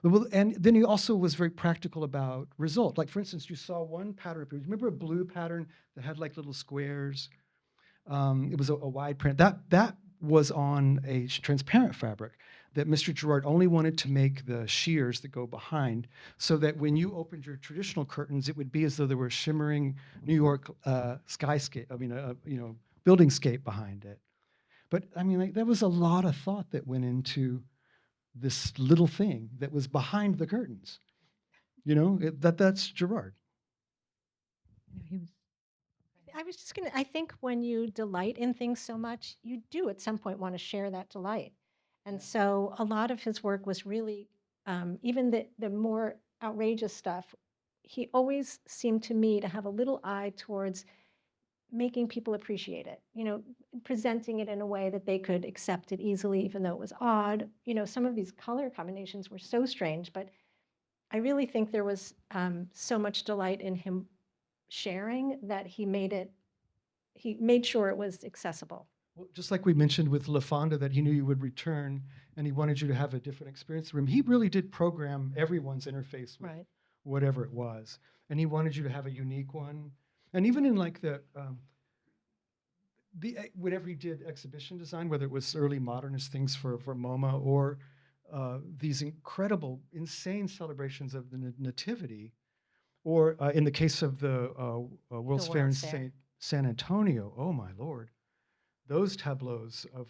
well, and then he also was very practical about result. Like for instance, you saw one pattern. Remember a blue pattern that had like little squares? It was a wide print. That was on a transparent fabric that Mr. Gerard only wanted to make the sheers that go behind, so that when you opened your traditional curtains, it would be as though there were shimmering New York skyscape. I mean, buildingscape behind it. But I mean, like, there was a lot of thought that went into this little thing that was behind the curtains. That's Gerard. He was I was just going to, I think when you delight in things so much, you do at some point want to share that delight. And so a lot of his work was really, even the more outrageous stuff, he always seemed to me to have a little eye towards making people appreciate it, presenting it in a way that they could accept it easily, even though it was odd. Some of these color combinations were so strange, but I really think there was so much delight in him sharing that he made sure it was accessible. Well, just like we mentioned with La Fonda, that he knew you would return and he wanted you to have a different experience for him. He really did program everyone's interface with Right. whatever it was. And he wanted you to have a unique one. And even in like whenever he did exhibition design, whether it was early modernist things for MoMA or these incredible, insane celebrations of the Nativity, or in the case of the World's Fair in World's Fair. San Antonio, oh my Lord, those tableaus of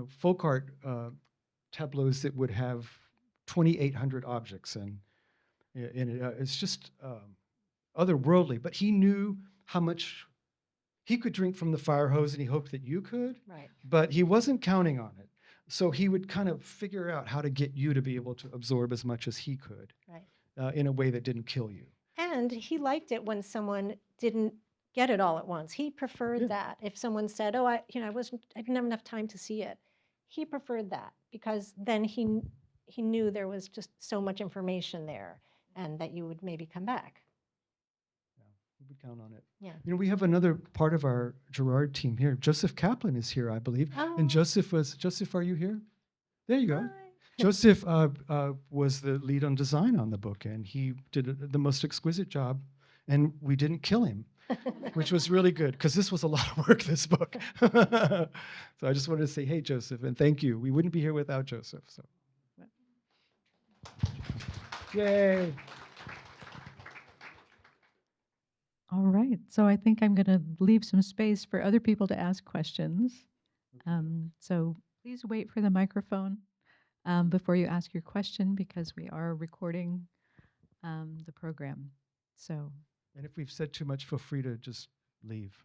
folk art tableaus that would have 2,800 objects and it's just otherworldly. But he knew how much he could drink from the fire hose, and he hoped that you could. Right. But he wasn't counting on it. So he would kind of figure out how to get you to be able to absorb as much as he could, Right. in a way that didn't kill you. And he liked it when someone didn't get it all at once. He preferred Yeah. that. If someone said, "Oh, I didn't have enough time to see it," he preferred that because then he knew there was just so much information there, and that you would maybe come back. We would count on it. Yeah. We have another part of our Gerard team here. Joseph Kaplan is here, I believe. Oh. And Joseph, are you here? There you go. Hi. Joseph was the lead on design on the book, and he did the most exquisite job, and we didn't kill him, which was really good, because this was a lot of work, this book. So I just wanted to say, hey, Joseph, and thank you. We wouldn't be here without Joseph. So, yay. all right. So I think I'm going to leave some space for other people to ask questions. So please wait for the microphone before you ask your question, because we are recording the program. So And if we've said too much, feel free to just leave.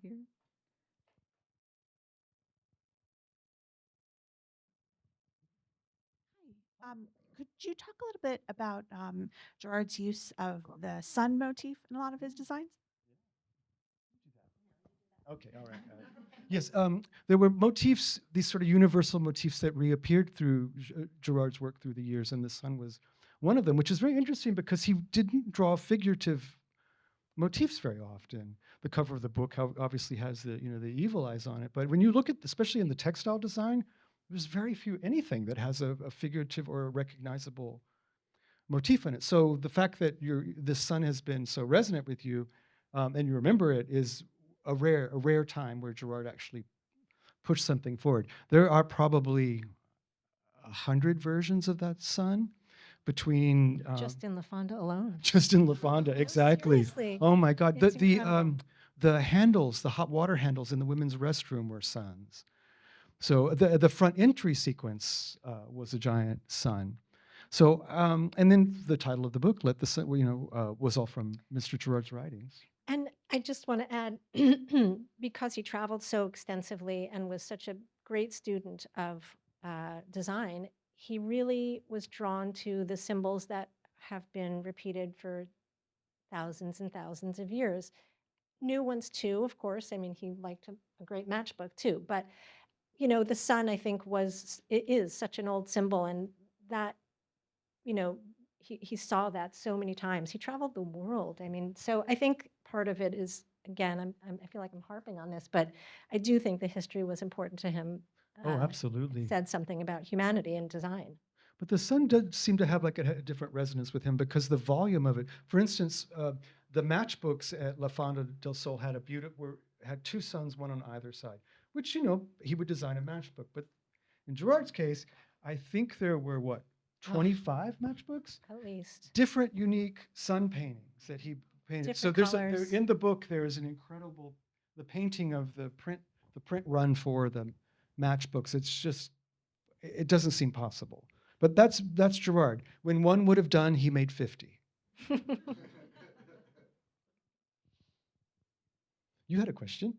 here. Could you talk a little bit about Gerard's use of the sun motif in a lot of his designs? Okay, all right. Yes, there were motifs, these sort of universal motifs that reappeared through Gerard's work through the years, and the sun was one of them, which is very interesting because he didn't draw figurative motifs very often. The cover of the book obviously has the the evil eyes on it, but when you look at, especially in the textile design, there's very few anything that has a figurative or a recognizable motif in it. So the fact that this sun has been so resonant with you, and you remember it, is a rare time where Gerard actually pushed something forward. There are probably 100 versions of that sun between Just in La Fonda alone. just in La Fonda, No, exactly. seriously. Oh my God, It's incredible. the handles, the hot water handles in the women's restroom were suns. So the front entry sequence was a giant sun. So and then the title of the book, "Let the Sun," was all from Mr. Gerard's writings. And I just want to add, because he traveled so extensively and was such a great student of design, he really was drawn to the symbols that have been repeated for thousands and thousands of years. New ones too, of course. I mean, he liked a great matchbook too. But the sun, I think, it is such an old symbol, and that he saw that so many times. He traveled the world. I mean, so I think part of it is, again, I feel like I'm harping on this, but I do think the history was important to him. Oh, uh, absolutely. Said something about humanity and design. But the sun does seem to have like a different resonance with him because the volume of it. For instance, the matchbooks at La Fonda del Sol had two suns, one on either side, which he would design a matchbook. But in Gerard's case, I think there were 25 matchbooks, At least. different unique sun paintings that he painted. So Different colors. in the book there is an incredible the painting of the print run for the matchbooks. It's just it doesn't seem possible. But that's Gerard. When one would have done, he made 50. You had a question?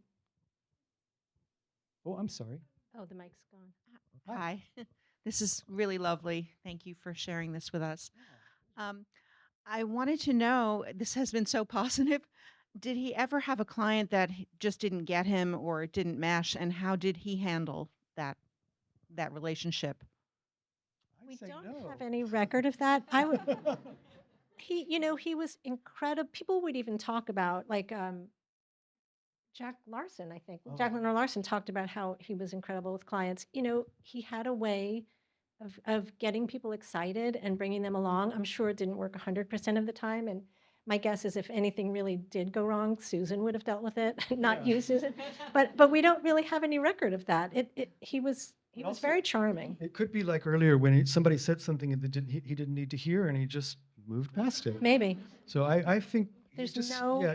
Oh, I'm sorry. Oh, the mic's gone. Hi. This is really lovely. Thank you for sharing this with us. I wanted to know, this has been so positive. Did he ever have a client that just didn't get him or it didn't mesh, and how did he handle that relationship? I'd We say don't no. have any record of that. He was incredible. People would even talk about, like, Jack Larson, I think. Oh. Jack Leonard Larson talked about how he was incredible with clients. He had a way of getting people excited and bringing them along. I'm sure it didn't work 100% of the time. And my guess is if anything really did go wrong, Susan would have dealt with it, not Yeah. you, Susan. But we don't really have any record of that. He was But was also- very charming. It could be like earlier when somebody said something that he didn't need to hear, and he just moved past it. Maybe. So I think There's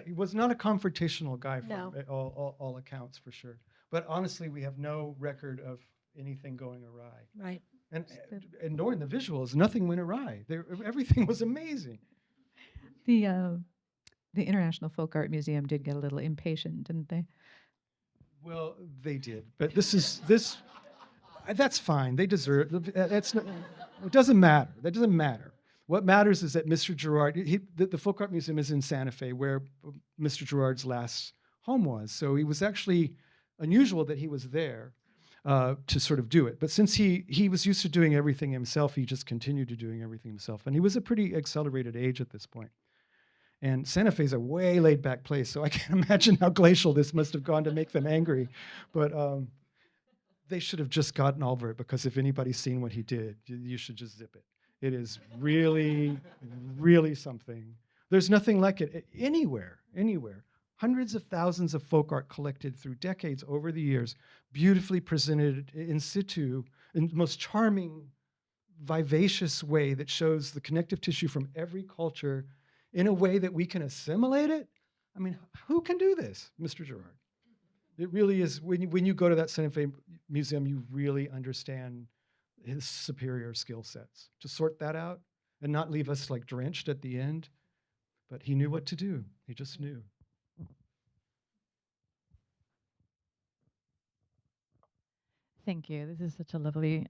he was not a confrontational guy from No. all accounts, for sure. But honestly, we have no record of anything going awry. Right. And nor in the visuals, nothing went awry. Everything was amazing. The International Folk Art Museum did get a little impatient, didn't they? Well, they did, but that's fine. They deserve. That's not. It doesn't matter. That doesn't matter. What matters is that Mr. Gerard, the Folk Art Museum is in Santa Fe, where Mr. Gerard's last home was. So it was actually unusual that he was there to sort of do it. But since he was used to doing everything himself, he just continued to doing everything himself. And he was a pretty accelerated age at this point. And Santa Fe is a way laid back place, so I can't imagine how glacial this must have gone to make them angry. But they should have just gotten over it, because if anybody's seen what he did, you should just zip it. It is really, really something. There's nothing like it anywhere. Hundreds of thousands of folk art collected through decades over the years, beautifully presented in situ in the most charming, vivacious way that shows the connective tissue from every culture in a way that we can assimilate it. I mean, who can do this? Mr. Gerard. It really is, when you go to that Santa Fe Museum, you really understand his superior skill sets. To sort that out and not leave us like drenched at the end. But he knew what to do. He just knew. Thank you. This is such a lovely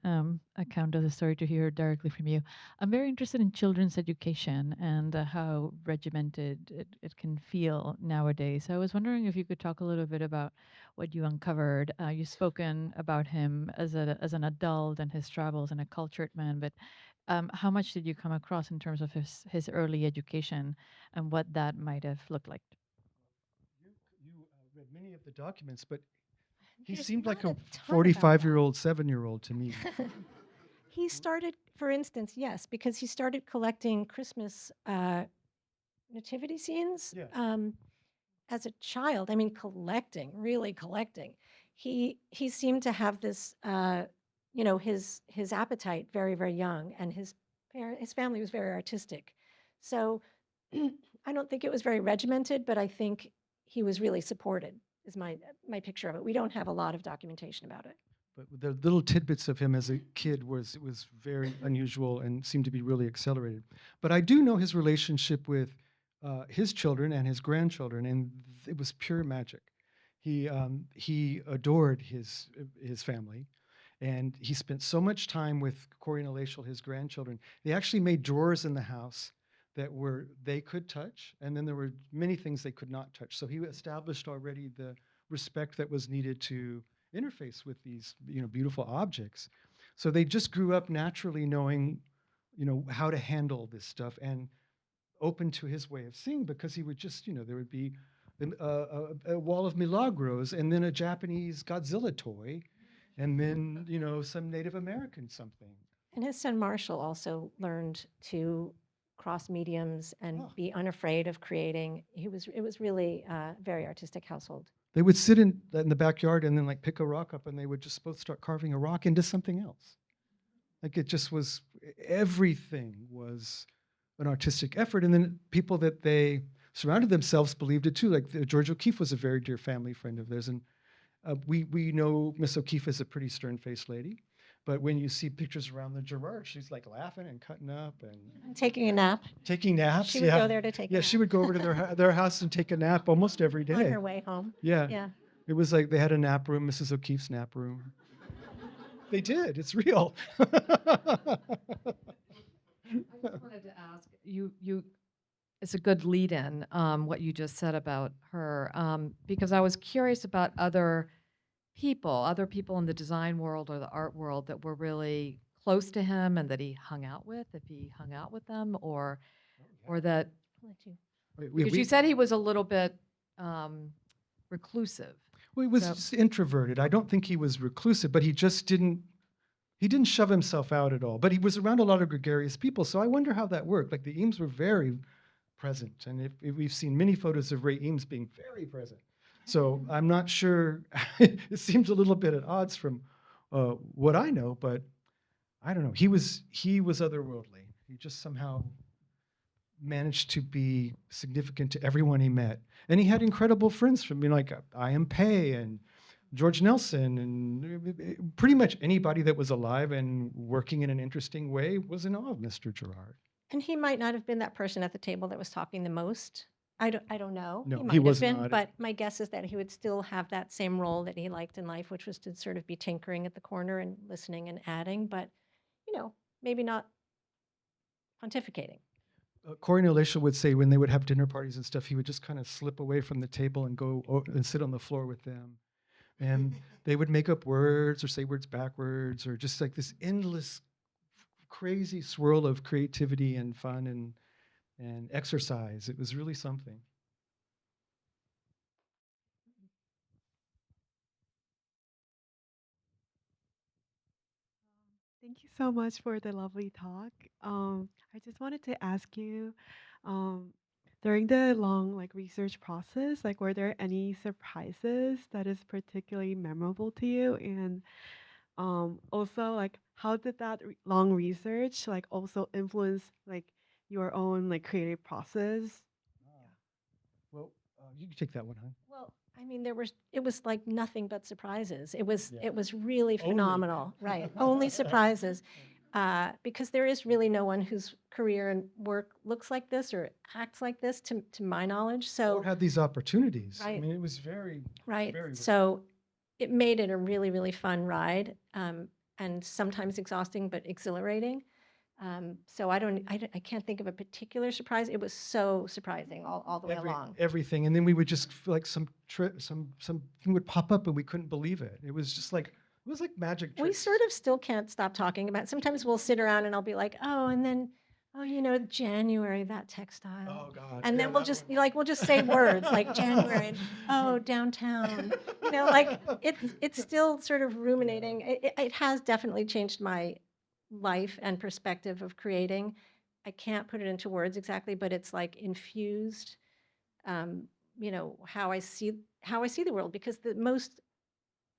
account of the story to hear directly from you. I'm very interested in children's education and how regimented it can feel nowadays. So I was wondering if you could talk a little bit about what you uncovered. You've spoken about him as an adult and his travels and a cultured man, but how much did you come across in terms of his early education and what that might have looked like? You read many of the documents, but he There's seemed like not a a ton about that. 45-year-old, 7-year-old to me. He started, for instance, yes, because he started collecting Christmas nativity scenes Yeah. as a child. I mean, collecting, really collecting. He seemed to have this, his appetite very, very young, and his family was very artistic. So I don't think it was very regimented, but I think he was really supported. Is my picture of it. We don't have a lot of documentation about it. But the little tidbits of him as a kid was very unusual and seemed to be really accelerated. But I do know his relationship with his children and his grandchildren, and it was pure magic. He adored his family, and he spent so much time with Corey and Alatiel, his grandchildren. They actually made drawers in the house that they could touch, and then there were many things they could not touch. So he established already the respect that was needed to interface with these beautiful objects. So they just grew up naturally knowing how to handle this stuff and open to his way of seeing, because he would just there would be a wall of Milagros, and then a Japanese Godzilla toy, and then some Native American something. And his son Marshall also learned to cross mediums and Oh. be unafraid of creating. It was really a very artistic household. They would sit in the backyard and then like pick a rock up, and they would just both start carving a rock into something else. Like it just was, everything was an artistic effort. And then people that they surrounded themselves believed it too. Like George O'Keeffe was a very dear family friend of theirs. And we know Miss O'Keeffe is a pretty stern-faced lady. But when you see pictures around the Gerard, she's like laughing and cutting up and Taking a nap. taking naps. She would go there to take a Yeah, nap she would go over to their house and take a nap almost every on day. her way home. Yeah. Yeah. It was like they had a nap room, Mrs. O'Keeffe's nap room. They did. It's real. I just wanted to ask you. It's a good lead-in, what you just said about her, because I was curious about other people in the design world or the art world that were really close to him and that he hung out with, if he hung out with them, or that, I'll let you- because you said he was a little bit reclusive. Well, he was So- just introverted. I don't think he was reclusive, but he just didn't shove himself out at all. But he was around a lot of gregarious people, so I wonder how that worked. Like the Eames were very present, and if we've seen many photos of Ray Eames being very present. So I'm not sure. It seems a little bit at odds from what I know, but I don't know. He was otherworldly. He just somehow managed to be significant to everyone he met. And he had incredible friends from like I.M. Pei and George Nelson, and pretty much anybody that was alive and working in an interesting way was in awe of Mr. Gerard. And he might not have been that person at the table that was talking the most. I don't know. No, he he might was have been, not. but my guess is that he would still have that same role that he liked in life, which was to sort of be tinkering at the corner and listening and adding, but maybe not pontificating. Corey and Alicia would say when they would have dinner parties and stuff, he would just kind of slip away from the table and go and sit on the floor with them. And they would make up words or say words backwards, or just like this endless, crazy swirl of creativity and fun and exercise. It was really something. Thank you so much for the lovely talk. I just wanted to ask you, um, during the long research process, were there any surprises that is particularly memorable to you? And also, how did that long research also influence your own creative process? Well, you can take that one, huh? Well, I mean, it was like nothing but surprises. It was Yeah. really Only. phenomenal, right? Only surprises, because there is really no one whose career and work looks like this or acts like this, to my knowledge. Or So, had these opportunities. I Right. mean, it was very, right. very rare. So, it made it a really, really fun ride, and sometimes exhausting, but exhilarating. So I can't think of a particular surprise. It was so surprising all the way along. Everything, and then we would just feel like something would pop up and we couldn't believe it. It was just like it was like magic We tricks. sort of still can't stop talking about. Sometimes we'll sit around and I'll be like, oh, and then, oh, January, that textile. Oh God! And yeah, then we'll that just one. we'll just say words like January and oh, downtown. Like it's still sort of ruminating. It has definitely changed my life and perspective of creating. I can't put it into words exactly, but it's like infused, how I see the world, because the most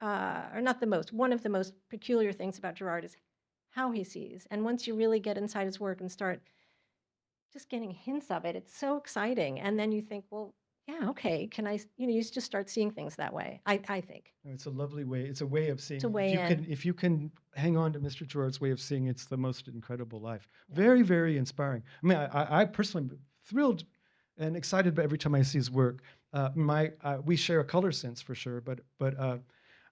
or not the most, one of the most peculiar things about Gerard is how he sees. And once you really get inside his work and start just getting hints of it, it's so exciting. And then you think, well, yeah, okay, can I, you just start seeing things that way, I think. No, it's a lovely way. It's a way of seeing. a way in. If you can hang on to Mr. Gerard's way of seeing, it's the most incredible life. Very, very inspiring. I mean, I personally am thrilled and excited every time I see his work. We share a color sense for sure, but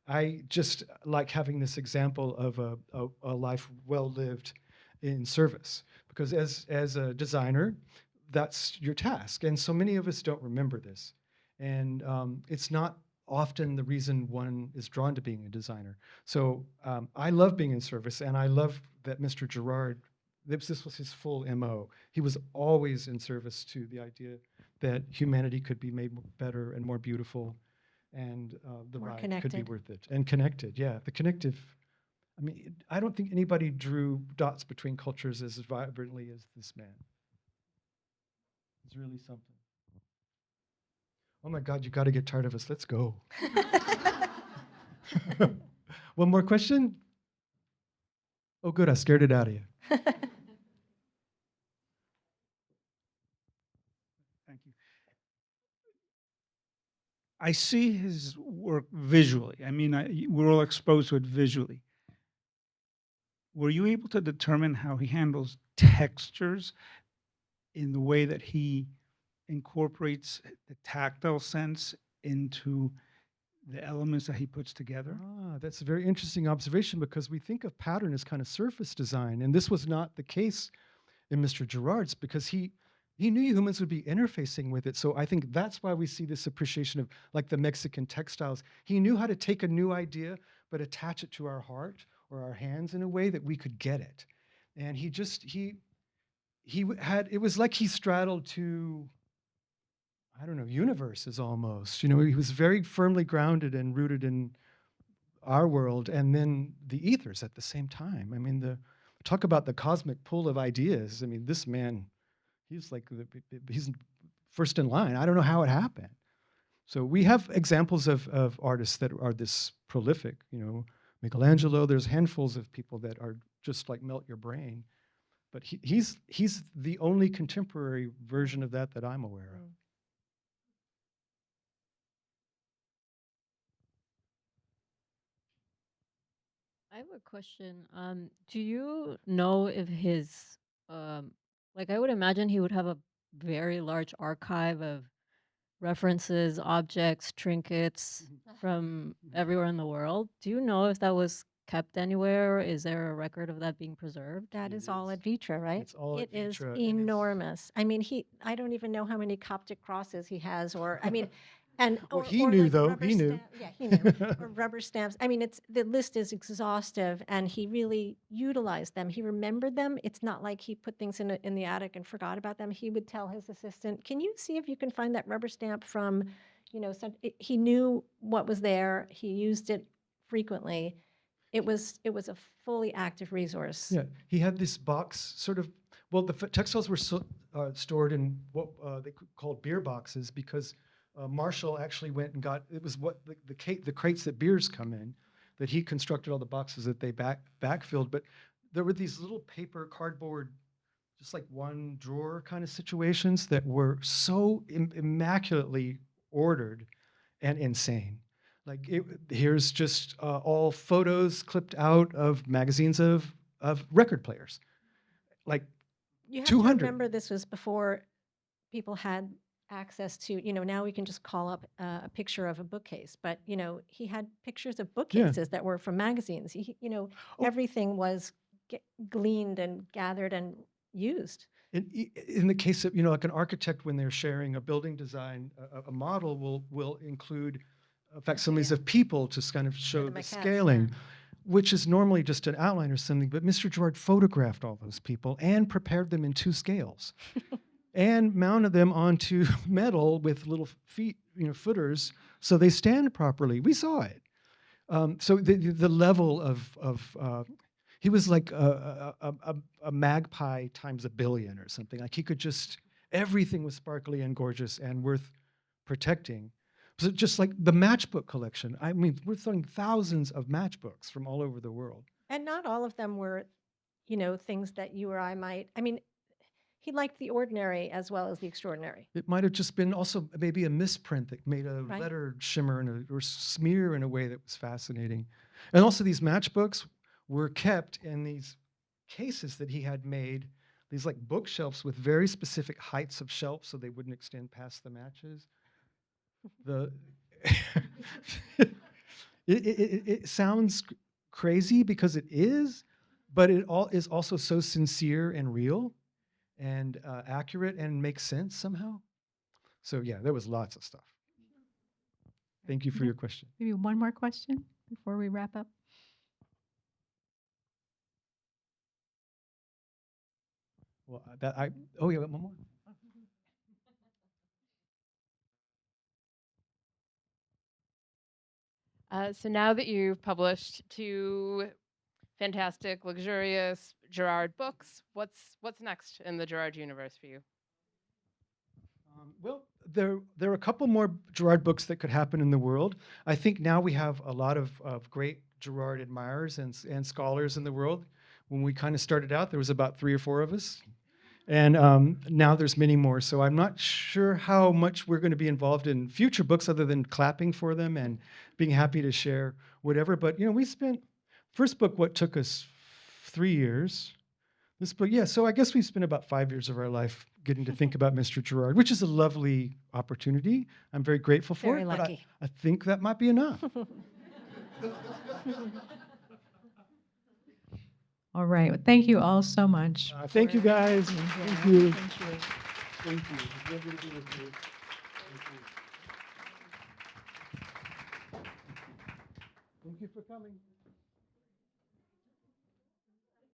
I just like having this example of a life well lived in service, because as a designer, that's your task, and so many of us don't remember this, and it's not often the reason one is drawn to being a designer. So I love being in service, and I love that Mr. Gerard, this was his full MO. He was always in service to the idea that humanity could be made better and more beautiful, and the More ride could be connected. worth it. And connected, yeah. The connective, I mean, I don't think anybody drew dots between cultures as vibrantly as this man. It's really something. Oh my God, you got to get tired of us. Let's go. One more question? Oh, good. I scared it out of you. Thank you. I see his work visually. I mean, we're all exposed to it visually. Were you able to determine how he handles textures in the way that he incorporates the tactile sense into the elements that he puts together? That's a very interesting observation, because we think of pattern as kind of surface design, and this was not the case in Mr. Gerard's, because he knew humans would be interfacing with it. So I think that's why we see this appreciation of like the Mexican textiles. He knew how to take a new idea, but attach it to our heart or our hands in a way that we could get it. And it was like he straddled two, I don't know, universes almost. He was very firmly grounded and rooted in our world and then the ethers at the same time. I mean, talk about the cosmic pool of ideas. I mean, this man, he's first in line. I don't know how it happened. So we have examples of artists that are this prolific. Michelangelo. There's handfuls of people that are just like melt your brain. But he's the only contemporary version of that I'm aware of. I have a question. Do you know if I would imagine he would have a very large archive of references, objects, trinkets from everywhere in the world. Do you know if that was kept anywhere? Is there a record of that being preserved? That It is all is. at Vitra, right? It's all at It is Vitra, and it's- enormous. I mean, I don't even know how many Coptic crosses he has, or, I mean, and, Well, or, he or knew, like though. rubber He knew. Yeah, he knew. Or rubber stamps. I mean, the list is exhaustive, and he really utilized them. He remembered them. It's not like he put things in the attic and forgot about them. He would tell his assistant, "Can you see if you can find that rubber stamp from, he knew what was there. He used it frequently. It was a fully active resource. Yeah, he had this box, sort of. Well, the textiles were stored in what they called beer boxes, because Marshall actually went and got. It was what the crates that beers come in, that he constructed all the boxes that they backfilled. But there were these little paper, cardboard, just like one drawer kind of situations that were so immaculately ordered and insane. Like here's just all photos clipped out of magazines of record players, like You have 200. to remember this was before people had access to, now we can just call up a picture of a bookcase, but, he had pictures of Yeah. bookcases that were from magazines. Oh. Everything was gleaned and gathered and used. In the case of, like an architect, when they're sharing a building design, a model will include facsimiles Yeah. of people to kind of show the the maquettes, scaling, yeah. which is normally just an outline or something. But Mr. Gerard photographed all those people and prepared them in 2 scales and mounted them onto metal with little feet, footers, so they stand properly. We saw it. So the level of he was like a magpie times a billion or something. Like he could just, everything was sparkly and gorgeous and worth protecting. So just like the matchbook collection. I mean, we're throwing thousands of matchbooks from all over the world. And not all of them were, things that you or I might, I mean, he liked the ordinary as well as the extraordinary. It might have just been also maybe a misprint that made a Right. letter shimmer or smear in a way that was fascinating. And also these matchbooks were kept in these cases that he had made, these like bookshelves with very specific heights of shelves so they wouldn't extend past the matches. The it sounds crazy because it is, but it all is also so sincere and real and accurate and makes sense somehow. So yeah, there was lots of stuff. Thank you for your question. Maybe one more question before we wrap up. Well, yeah, one more. So now that you've published 2 fantastic, luxurious Gerard books, what's next in the Gerard universe for you? Well, there are a couple more Gerard books that could happen in the world. I think now we have a lot of great Gerard admirers and scholars in the world. When we kind of started out, there was about 3 or 4 of us. And now there's many more. So I'm not sure how much we're going to be involved in future books other than clapping for them and being happy to share whatever. But, we spent, first book, what took us 3 years. This book, yeah, so I guess we spent about 5 years of our life getting to think about Mr. Gerard, which is a lovely opportunity. I'm very grateful for Very it. But lucky. I think that might be enough. All right. Well, thank you all so much. Thank you, guys. Yeah, Thank you. Thank you. Thank you. Lovely to be with you. Thank you for coming.